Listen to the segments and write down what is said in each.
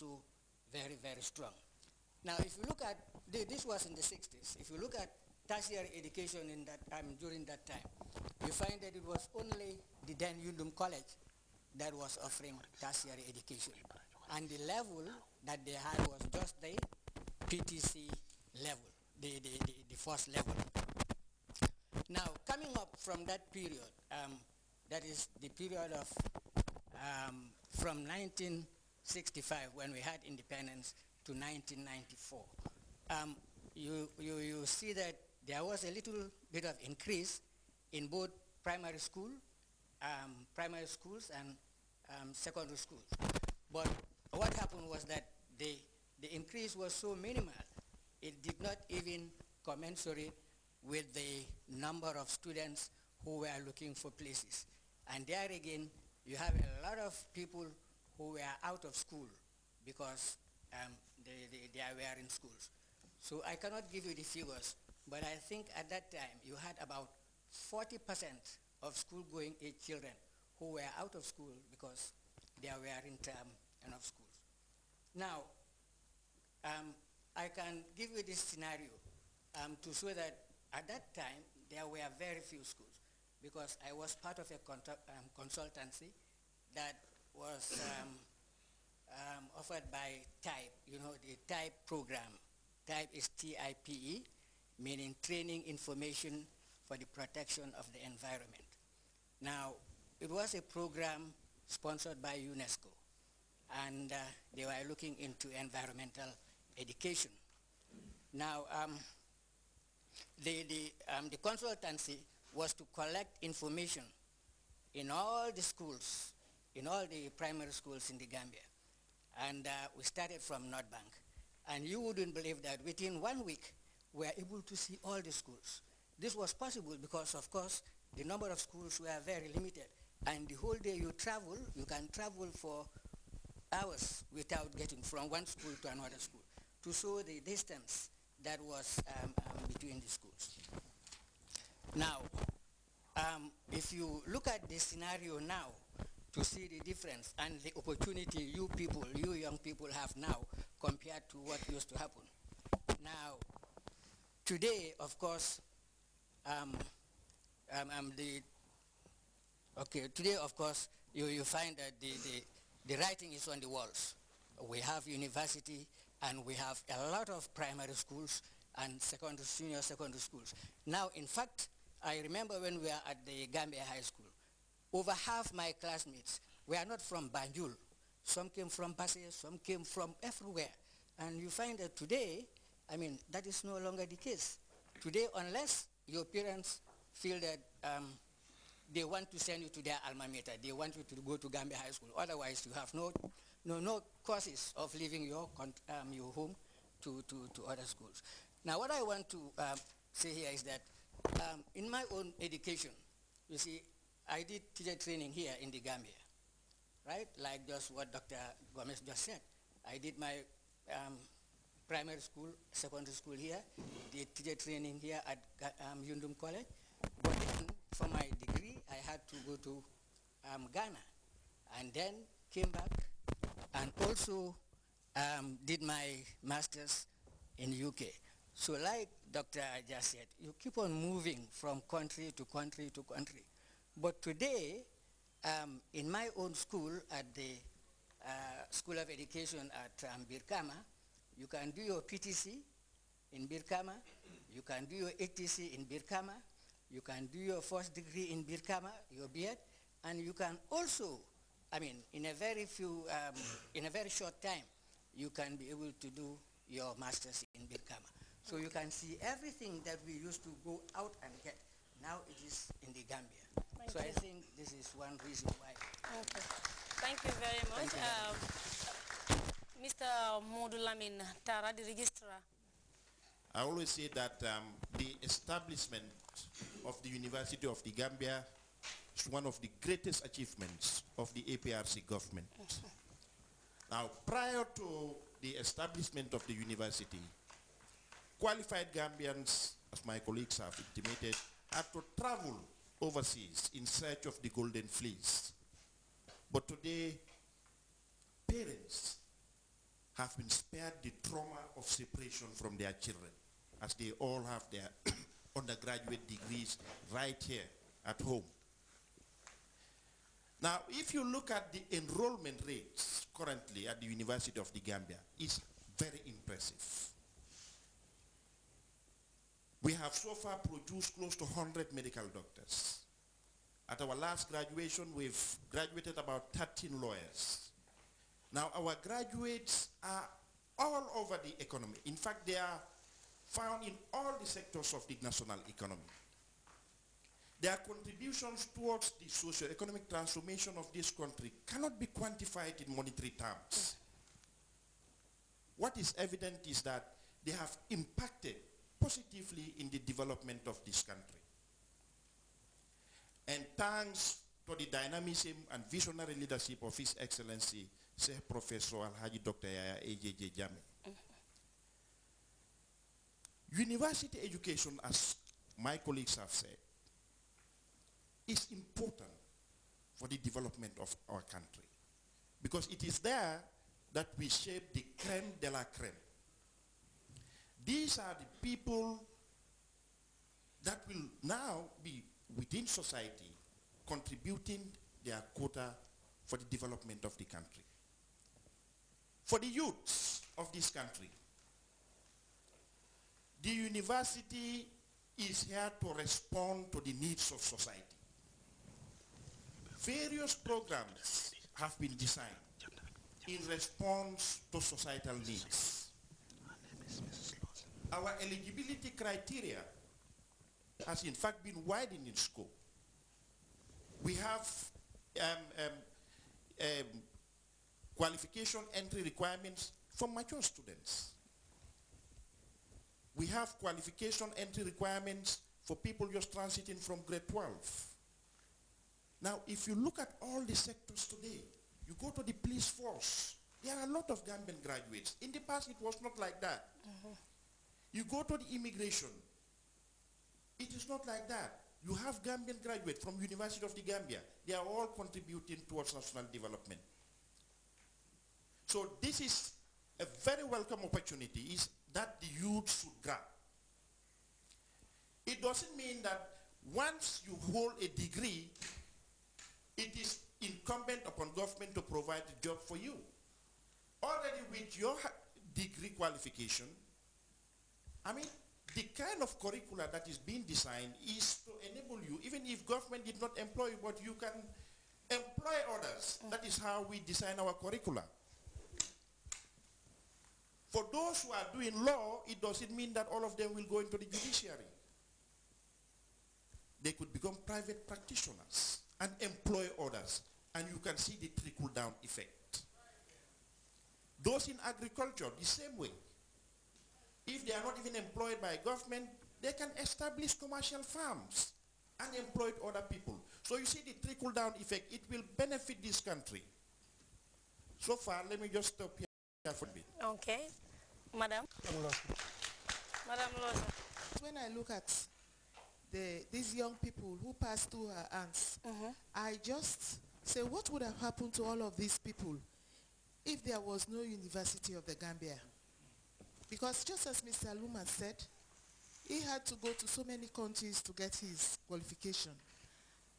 also very, very strong. Now, if you look at, this was in the 60s, if you look at tertiary education in that during that time, you find that it was only the then Yundum College that was offering tertiary education. And the level that they had was just the PTC level, the first level. Now, coming up from that period, that is the period of from 1965, when we had independence, to 1994, you see that there was a little bit of increase in both primary schools and secondary schools. But what happened was that the increase was so minimal, it did not even commensurate with the number of students who were looking for places. And there again, you have a lot of people who were out of school because they were in schools. So I cannot give you the figures, but I think at that time you had about 40% of school-going age children who were out of school because there weren't enough schools. Now, I can give you this scenario to show that at that time there were very few schools, because I was part of a consultancy that was offered by TIPE, you know, the TIPE program. TIPE is T-I-P-E, meaning Training Information for the Protection of the Environment. Now, it was a program sponsored by UNESCO, and they were looking into environmental education. Now, the consultancy was to collect information in all the schools, in all the primary schools in the Gambia. And we started from North Bank. And you wouldn't believe that within 1 week, we were able to see all the schools. This was possible because, of course, the number of schools were very limited. And the whole day you travel, you can travel for hours without getting from one school to another school, to show the distance that was between the schools. Now, if you look at the scenario now, to see the difference and the opportunity you people, you young people have now compared to what used to happen. Now, today, of course, today, of course, you find that the writing is on the walls. We have university, and we have a lot of primary schools and senior secondary schools. Now, in fact, I remember when we were at the Gambia High School, over half my classmates were not from Banjul. Some came from Pasay, some came from everywhere. And you find that today, I mean, that is no longer the case. Today, unless your parents feel that they want to send you to their alma mater, they want you to go to Gambia High School. Otherwise, you have no causes of leaving your home to other schools. Now, what I want to say here is that in my own education, you see, I did teacher training here in the Gambia, right? Like just what Dr. Gomez just said. I did my primary school, secondary school here, did teacher training here at Yundum College. But then, for my degree, I had to go to Ghana, and then came back and also did my master's in UK. So like Dr. just said, you keep on moving from country to country to country. But today, in my own school at the School of Education at Birkama, you can do your PTC in Birkama, you can do your ATC in Birkama, you can do your first degree in Birkama, your BEd, and you can also, I mean, in a very short time, you can be able to do your master's in Birkama. So you can see everything that we used to go out and get. Now it is in the Gambia. So I think this is one reason why. Okay. Thank you very much. Mr. Modu Lamin Tara, the registrar. I always say that the establishment of the University of the Gambia is one of the greatest achievements of the APRC government. Now, prior to the establishment of the university, qualified Gambians, as my colleagues have intimated, had to travel overseas in search of the golden fleece. But today, parents have been spared the trauma of separation from their children, as they all have their undergraduate degrees right here at home. Now, if you look at the enrollment rates currently at the University of the Gambia, it's very impressive. We have so far produced close to 100 medical doctors. At our last graduation, we've graduated about 13 lawyers. Now, our graduates are all over the economy. In fact, they are found in all the sectors of the national economy. Their contributions towards the socio-economic transformation of this country cannot be quantified in monetary terms. What is evident is that they have impacted positively in the development of this country. And thanks to the dynamism and visionary leadership of His Excellency, Sir Professor Alhaji Dr. Yaya AJJ Jammeh. University education, as my colleagues have said, is important for the development of our country, because it is there that we shape the crème de la crème. These are the people that will now be within society contributing their quota for the development of the country. For the youths of this country, the university is here to respond to the needs of society. Various programs have been designed in response to societal needs. Our eligibility criteria has in fact been widened in scope. We have qualification entry requirements for mature students. We have qualification entry requirements for people just transiting from grade 12. Now, if you look at all the sectors today, you go to the police force, there are a lot of Gambian graduates. In the past, it was not like that. You go to the immigration, it is not like that. You have Gambian graduates from University of the Gambia. They are all contributing towards national development. So this is a very welcome opportunity, is that the youth should grab. It doesn't mean that once you hold a degree, it is incumbent upon government to provide a job for you. Already with your degree qualification, I mean, the kind of curricula that is being designed is to enable you, even if government did not employ you, but you can employ others. That is how we design our curricula. For those who are doing law, it doesn't mean that all of them will go into the judiciary. They could become private practitioners and employ others, and you can see the trickle-down effect. Those in agriculture, the same way. If they are not even employed by government, they can establish commercial farms and employ other people. So you see the trickle-down effect. It will benefit this country. So far, let me just stop here for a bit. Okay. Madam? Madam Loza. When I look at these young people who pass through her hands, I just say, what would have happened to all of these people if there was no University of the Gambia? Because just as Mr. Luma said, he had to go to so many countries to get his qualification.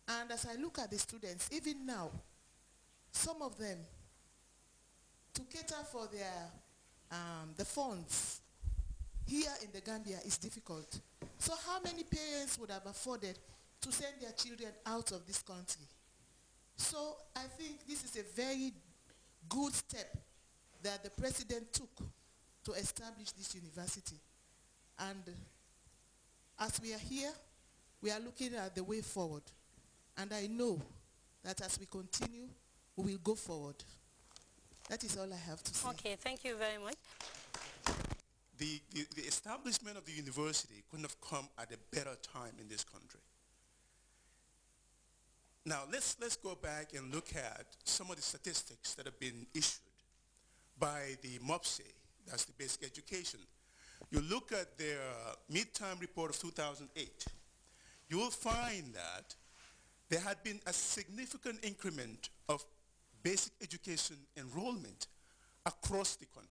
And as I look at the students, even now, some of them, to cater for their the funds here in the Gambia is difficult. So how many parents would have afforded to send their children out of this country? So I think this is a very good step that the president took to establish this university. And as we are here, we are looking at the way forward. And I know that as we continue, we will go forward. That is all I have to say. Okay, thank you very much. The establishment of the university couldn't have come at a better time in this country. Now, let's go back and look at some of the statistics that have been issued by the MOPSE, that's the basic education. You look at their midterm report of 2008, you will find that there had been a significant increment of basic education enrollment across the country.